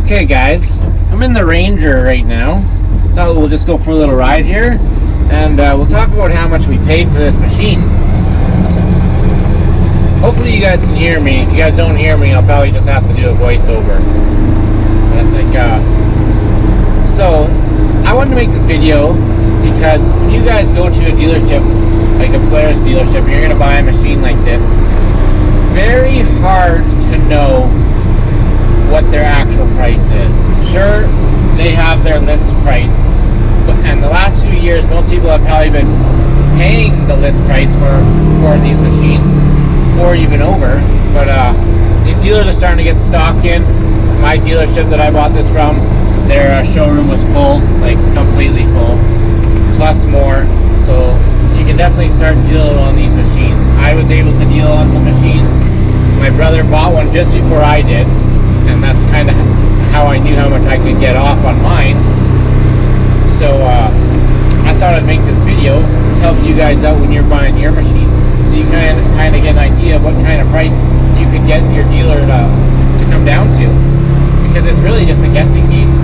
Okay guys, I'm in the Ranger right now. Thought we'll just go for a little ride here and we'll talk about how much we paid for this machine. Hopefully you guys can hear me. If you guys don't hear me, I'll probably just have to do a voiceover. So I wanted to make this video because when you guys go to a dealership, like a Polaris dealership, and you're going to buy a machine like this, it's very hard to know what their actual price is. Sure, they have their list price, and the last few years most people have probably been paying the list price for these machines, or even over, but these dealers are starting to get stock in. My dealership that I bought this from, their showroom was full, like completely full, plus more, so you can definitely start dealing on these machines. I was able to deal on the machine. My brother bought one just before I did, and that's kind of how I knew how much I could get off on mine. So I thought I'd make this video to help you guys out when you're buying your machine, so you kind of get an idea of what kind of price you could get your dealer to come down to, because it's really just a guessing game.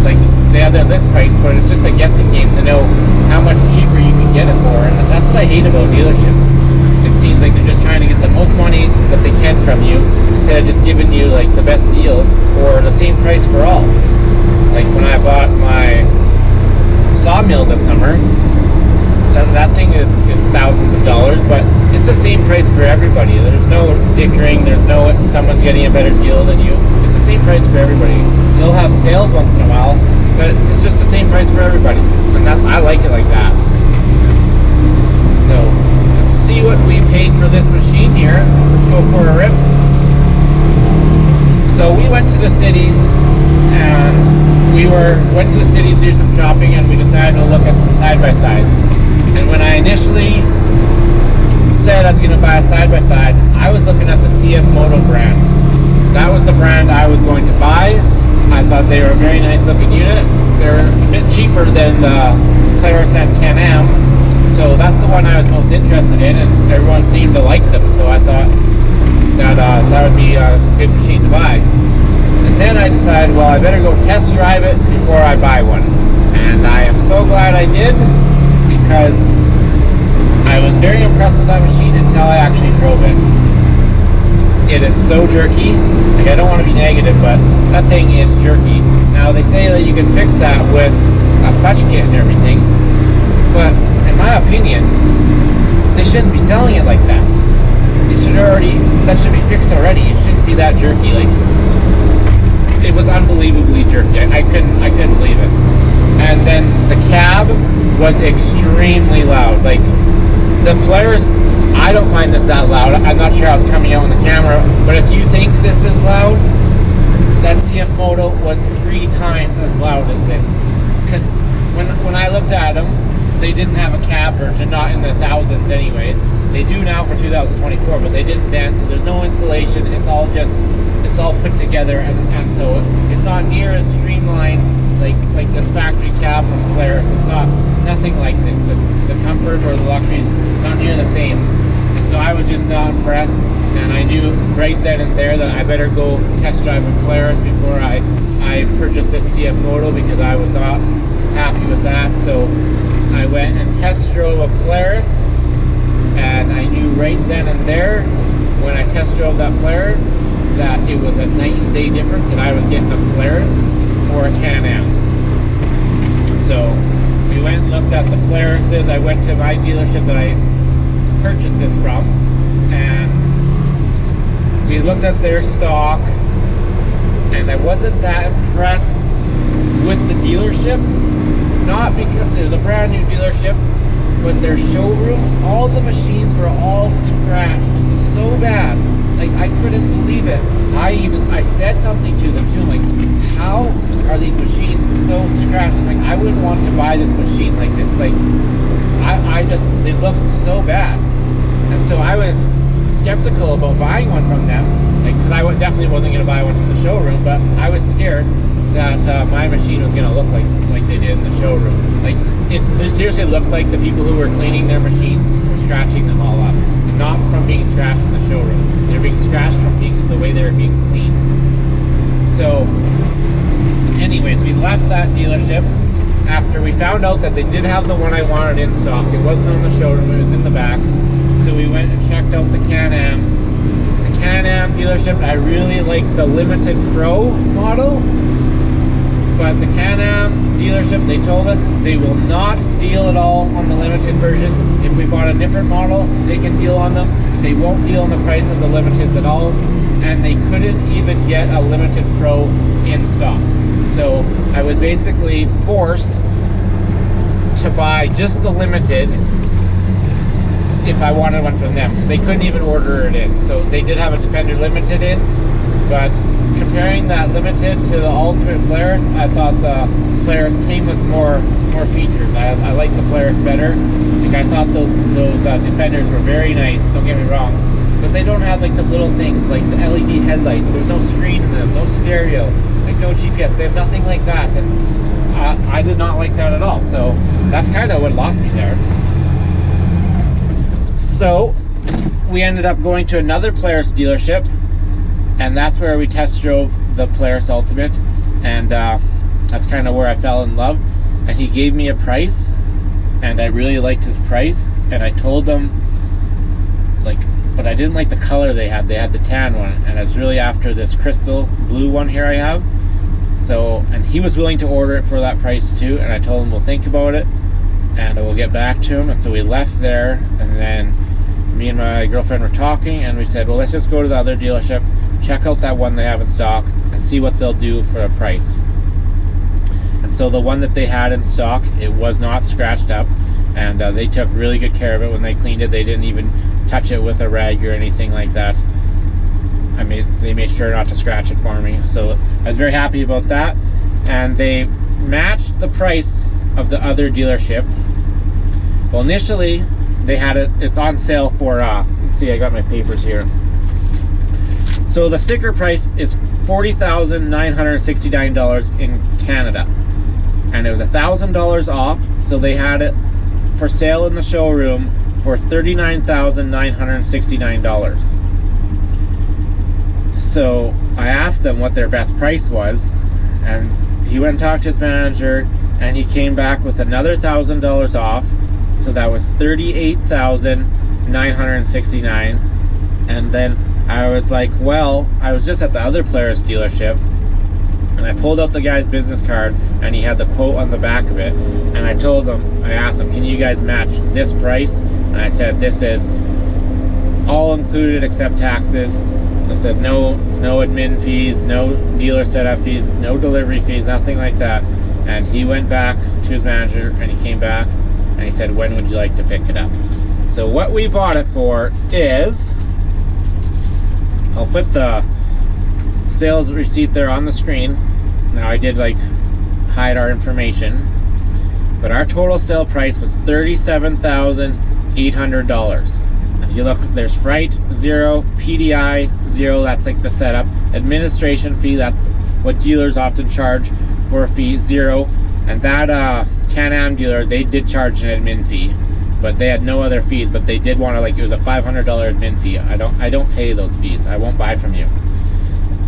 Like, they have their list price, but it's just a guessing game to know how much cheaper you can get it for, and that's what I hate about dealerships. It seems like they're just trying to get the most money that they can from you, instead of just giving you like the best deal or the same price for all. Like when I bought my sawmill this summer, that thing is thousands of dollars, but it's the same price for everybody. There's no dickering, there's no someone's getting a better deal than you. It's the same price for everybody. You'll have sales once in a while, but it's just the same price for everybody, and I like it like that. So let's see what we paid for this machine here. Let's go for a rip. So we went to the city, and went to the city to do some shopping, and we decided to look at some side-by-sides. And when I initially said I was going to buy a side-by-side, I was looking at the CF Moto brand. That was the brand I was going to buy. I thought they were a very nice looking unit. They're a bit cheaper than the Polaris and Can-Am, so that's the one I was most interested in, and everyone seemed to like them, so I thought that would be a good machine to buy. And then I decided, well, I better go test drive it before I buy one. And I am so glad I did, because I was very impressed with that machine until I actually drove it. It is so jerky. Like, I don't want to be negative, but that thing is jerky. Now, they say that you can fix that with a clutch kit and everything, but in my opinion, they shouldn't be selling it like that. That should be fixed already. It shouldn't be that jerky. Like, it was unbelievably jerky. I couldn't believe it. And then the cab was extremely loud. Like, the Polaris, I don't find this that loud. I'm not sure how it's coming out on the camera, but if you think this is loud, that CF Moto was 3 times as loud as this. Because when I looked at them, they didn't have a cab version, not in the thousands anyways. They do now for 2024, but they didn't then, so there's no installation. It's all put together, and so it's not near as streamlined like this factory cab from Polaris. It's nothing like this. The comfort or the luxury is not near the same, and so I was just not impressed, and I knew right then and there that I better go test drive a Polaris before I purchased this CF Moto, because I was not happy with that. So I went and test drove a Polaris, and I knew right then and there when I test drove that Polaris that it was a night and day difference, and I was getting a Polaris or a Can-Am. So we went and looked at the Polarises. I went to my dealership that I purchased this from, and we looked at their stock, and I wasn't that impressed with the dealership. Not because it was a brand new dealership, but their showroom, all the machines were all scratched so bad. Like, I couldn't believe it. I said something to them too, like, how are these machines so scratched? I'm like, I wouldn't want to buy this machine like this. Like, they looked so bad. And so I was skeptical about buying one from them, like, because I definitely wasn't going to buy one from the showroom, but I was scared that my machine was going to look like they did in the showroom. Like, it seriously looked like the people who were cleaning their machines were scratching them all up, and not from being scratched in the showroom. They're being scratched from the way they were being cleaned. So left that dealership after we found out that they did have the one I wanted in stock. It wasn't on the showroom, it was in the back. So we went and checked out the Can-Ams. The Can-Am dealership, I really like the Limited Pro model. But the Can-Am dealership, they told us they will not deal at all on the limited versions. If we bought a different model, they can deal on them. They won't deal on the price of the limiteds at all. And they couldn't even get a Limited Pro in stock. So I was basically forced to buy just the limited if I wanted one from them, because they couldn't even order it in. So they did have a Defender Limited in, but comparing that limited to the Ultimate Polaris, I thought the Polaris came with more features. I like the Polaris better. Like, I thought those Defenders were very nice, don't get me wrong, but they don't have like the little things like the LED headlights. There's no screen in them, no stereo, like no GPS. They have nothing like that, and I did not like that at all. So that's kind of what lost me there. So we ended up going to another Polaris dealership, and that's where we test drove the Polaris Ultimate, and that's kind of where I fell in love. And he gave me a price, and I really liked his price, and I told them, like, but I didn't like the color they had. They had the tan one, and it's really after this crystal blue one here I have. So, and he was willing to order it for that price too, and I told him we'll think about it and we'll get back to him. And so we left there, and then me and my girlfriend were talking, and we said, well, let's just go to the other dealership, check out that one they have in stock, and see what they'll do for a price. And so the one that they had in stock, it was not scratched up, and they took really good care of it when they cleaned it. They didn't even touch it with a rag or anything like that. I mean, they made sure not to scratch it for me, so I was very happy about that. And they matched the price of the other dealership. Well, initially they had it's on sale for let's see, I got my papers here. So the sticker price is $40,969 in Canada, and it was $1,000 off, so they had it for sale in the showroom for $39,969. So I asked them what their best price was, and he went and talked to his manager, and he came back with another $1,000 off, so that was $38,969. And then I was like, well, I was just at the other Polaris dealership, and I pulled out the guy's business card, and he had the quote on the back of it, and I told him, I asked him, can you guys match this price? And I said, this is all included except taxes. I said, no admin fees, no dealer setup fees, no delivery fees, nothing like that. And he went back to his manager, and he came back, and he said, when would you like to pick it up? So what we bought it for is, I'll put the sales receipt there on the screen. Now I did like hide our information, but our total sale price was $37,800. If you look, there's freight, 0, PDI, 0, that's like the setup. Administration fee, that's what dealers often charge for a fee, 0. And that Can-Am dealer, they did charge an admin fee, but they had no other fees, but they did want to, like, it was a $500 admin fee. I don't pay those fees. I won't buy from you.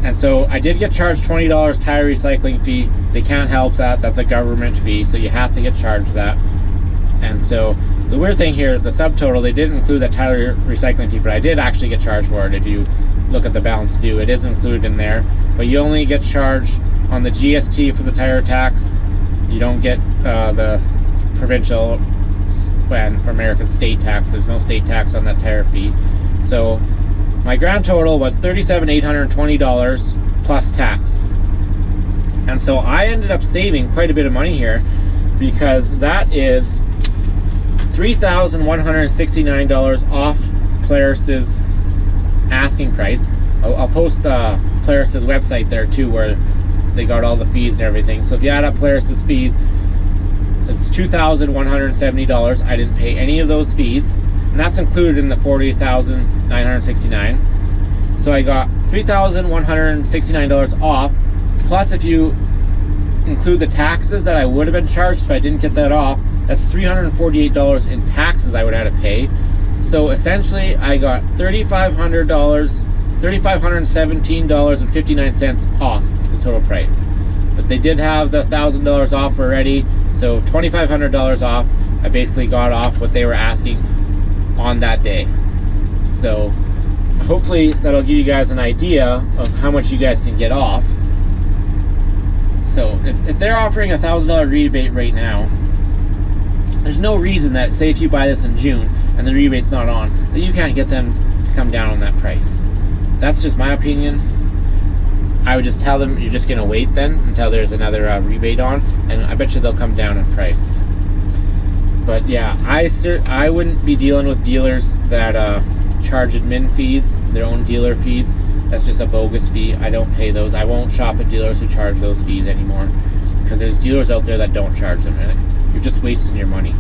And so I did get charged $20 tire recycling fee. They can't help that. That's a government fee, so you have to get charged that. And so the weird thing here, the subtotal, they didn't include that tire recycling fee, but I did actually get charged for it. If you look at the balance due, it is included in there, but you only get charged on the GST for the tire tax. You don't get the provincial and for American state tax. There's no state tax on that tire fee. So my grand total was $37,820 plus tax. And so I ended up saving quite a bit of money here, because that is $3,169 off Polaris's asking price. I'll post Polaris's website there too, where they got all the fees and everything. So if you add up Polaris's fees, it's $2,170. I didn't pay any of those fees, and that's included in the $40,969. So I got $3,169 off, plus if you include the taxes that I would have been charged if I didn't get that off, that's $348 in taxes I would have had to pay. So essentially I got $3,517.59 off the total price. but they did have the $1,000 off already, so $2,500 off. I basically got off what they were asking on that day. So hopefully that'll give you guys an idea of how much you guys can get off. So if they're offering a $1,000 rebate right now, there's no reason that, say if you buy this in June and the rebate's not on, that you can't get them to come down on that price. That's just my opinion. I would just tell them you're just gonna wait then until there's another rebate on, and I bet you they'll come down in price. But yeah, I wouldn't be dealing with dealers that charge admin fees, their own dealer fees. That's just a bogus fee. I don't pay those. I won't shop at dealers who charge those fees anymore, because there's dealers out there that don't charge them, and you're just wasting your money.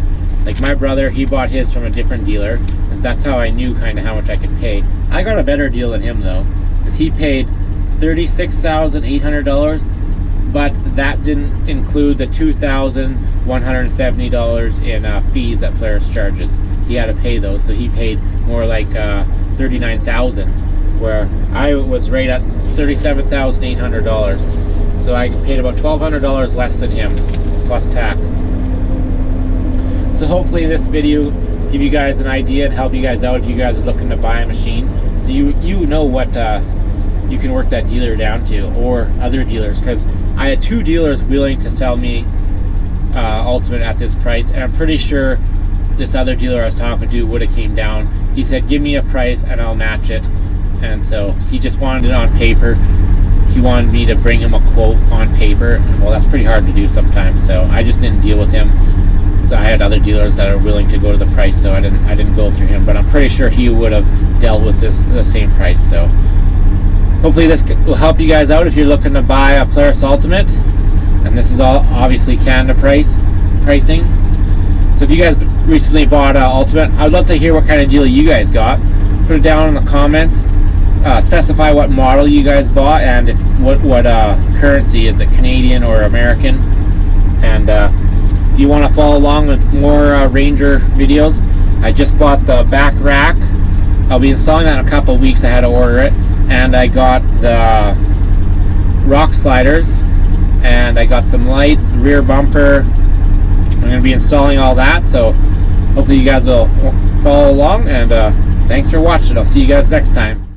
Like my brother, he bought his from a different dealer, and that's how I knew kind of how much I could pay. I got a better deal than him though, because he paid $36,800, but that didn't include the $2,170 in fees that Polaris charges. He had to pay those, so he paid more like $39,000, where I was right at $37,800. So I paid about $1,200 less than him, plus tax. So hopefully this video give you guys an idea and help you guys out if you guys are looking to buy a machine. So you know what you can work that dealer down to, or other dealers, because I had 2 dealers willing to sell me Ultimate at this price, and I'm pretty sure this other dealer I was talking to would have came down. He said, give me a price and I'll match it. And so he just wanted it on paper. He wanted me to bring him a quote on paper. Well, that's pretty hard to do sometimes, so I just didn't deal with him. I had other dealers that are willing to go to the price, so I didn't go through him, but I'm pretty sure he would have dealt with the same price. So hopefully this will help you guys out if you're looking to buy a Polaris Ultimate. And this is all obviously Canada pricing. So if you guys recently bought Ultimate, I'd love to hear what kind of deal you guys got. Put it down in the comments. Specify what model you guys bought, and what currency, is it Canadian or American. And if you want to follow along with more Ranger videos, I just bought the back rack. I'll be installing that in a couple of weeks. I had to order it, and I got the rock sliders, and I got some lights, rear bumper. I'm going to be installing all that, so hopefully you guys will follow along, and thanks for watching. I'll see you guys next time.